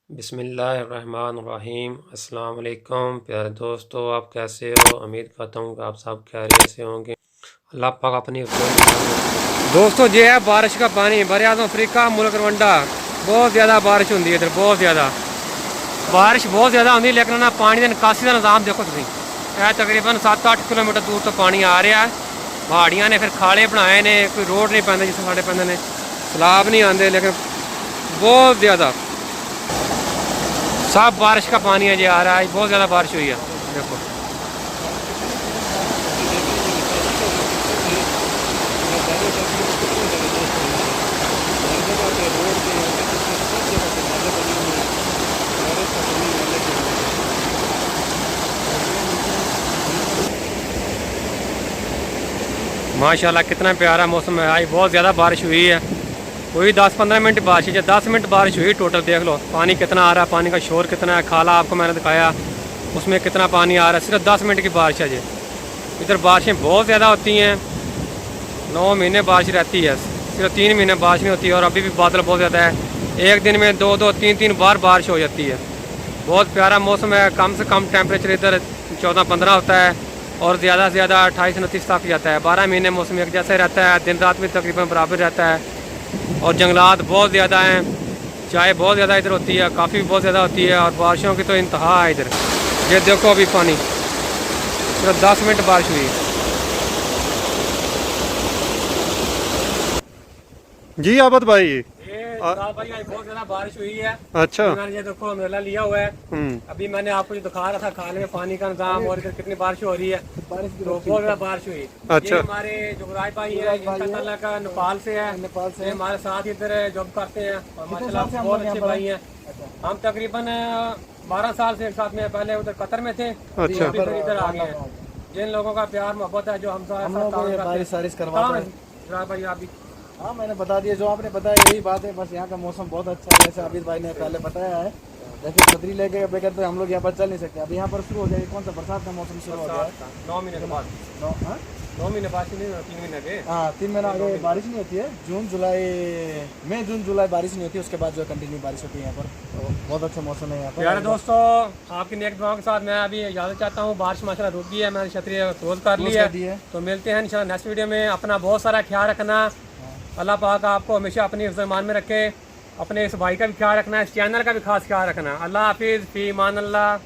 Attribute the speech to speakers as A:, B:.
A: बिस्मिल्लाहिर्रहमानिर्रहीम। अस्सलाम वालेकुम प्यारे दोस्तों, आप कैसे हो? उम्मीद करता हूँ कि आप सब खैरियत से होंगे। अल्लाह पाक अपनी दोस्तों ये है बारिश का पानी बरे आज़म अफ्रीका मुल्क रवंडा। बहुत ज़्यादा बारिश होंगी इधर, बहुत ज़्यादा बारिश बहुत ज़्यादा होंगी, लेकिन ना पानी का निकासी का निज़ाम देखो तुम है। तकरीबन 7-8 किलोमीटर दूर तो पानी आ रहा है। पहाड़ियाँ ने फिर खाले बनाए ने, कोई रोड नहीं पैंते जिस साढ़े पैंते ने, सैलाब नहीं आते, लेकिन बहुत ज़्यादा सब बारिश का पानी है जो आ रहा है। बहुत ज़्यादा बारिश हुई है देखो। माशाल्लाह कितना प्यारा मौसम है आज। बहुत ज़्यादा बारिश हुई है, कोई 10-15 मिनट बारिश है, 10 मिनट बारिश हुई टोटल। देख लो पानी कितना आ रहा है, पानी का शोर कितना है। खाला आपको मैंने दिखाया उसमें कितना पानी आ रहा है। सिर्फ 10 मिनट की बारिश है जी। इधर बारिशें बहुत ज़्यादा होती हैं, 9 महीने बारिश रहती है, सिर्फ 3 महीने बारिश नहीं होती है। और अभी भी बादल बहुत ज़्यादा है, एक दिन में 2-2 3-3 बार बारिश हो जाती है। बहुत प्यारा मौसम है। कम से कम टेम्परेचर इधर 14-15 होता है और ज़्यादा से ज़्यादा 28-29 तक जाता है। 12 महीने मौसम एक जैसा रहता है, दिन रात भी तकरीबन बराबर रहता है। और जंगलात बहुत ज़्यादा हैं, चाय बहुत ज़्यादा इधर होती है, काफ़ी बहुत ज़्यादा होती है। और बारिशों की तो इंतहा है इधर। ये देखो अभी पानी सिर्फ 10 मिनट बारिश हुई
B: जी। आबद भाई
A: भाई आज बहुत ज्यादा बारिश हुई है।
B: अच्छा।
A: मैंने ये देखो अम्ब्रेला लिया हुआ है। अभी मैंने आपको जो दिखा रहा था खाने में पानी का इंतजाम, और इधर कितनी बारिश हो रही है, बारिश तो बहुत ज्यादा बारिश हुई।
B: अच्छा।
A: ये हमारे जुगराज भाई है, इनका ताल्लुक का नेपाल से है। नेपाल से हमारे साथ इधर जॉब करते हैं और माशाल्लाह बहुत अच्छे भाई हैं। हम तकरीबन 12 साल से एक साथ में, पहले उधर कतर में थे,
B: अच्छा।
A: इधर आ गए हैं। जिन लोगों का प्यार मोहब्बत है, जो हम भाई आप भी।
C: हाँ, मैंने बता दिया जो आपने बताया, यही बात है। बस यहाँ का मौसम बहुत अच्छा है, जैसे आबिद भाई ने पहले बताया है। लेकिन छतरी लेके बगैर तो हम लोग यहाँ पर चल नहीं सकते। अभी यहाँ पर शुरू हो जाएगी कौन सा बरसात का मौसम शुरू हो गया है।
A: 9 महीने के बाद 9 महीने बाद नहीं, 3 महीने के।
C: हाँ, 3 महीना आगे बारिश नहीं होती है। जून जुलाई बारिश नहीं होती है। उसके बाद जो कंटिन्यू बारिश होती है यहाँ पर। तो बहुत अच्छा मौसम है यहाँ पर।
A: यार दोस्तों, आपकी नेक दुआओं के साथ मैं अभी इजाज़त चाहता हूँ। बारिश माशाल्लाह रुक गई है, मैंने छतरी क्लोज कर ली है। तो मिलते हैं इंशाल्लाह नेक्स्ट वीडियो में। अपना बहुत सारा ख्याल रखना। अल्लाह पाक आपको हमेशा अपनी हिफ्ज़-ए-ईमान में रखे। अपने इस भाई का भी ख्याल रखना है, इस चैनल का भी खास ख्याल रखना। अल्लाह हाफिज़, फ़ी अमान अल्लाह।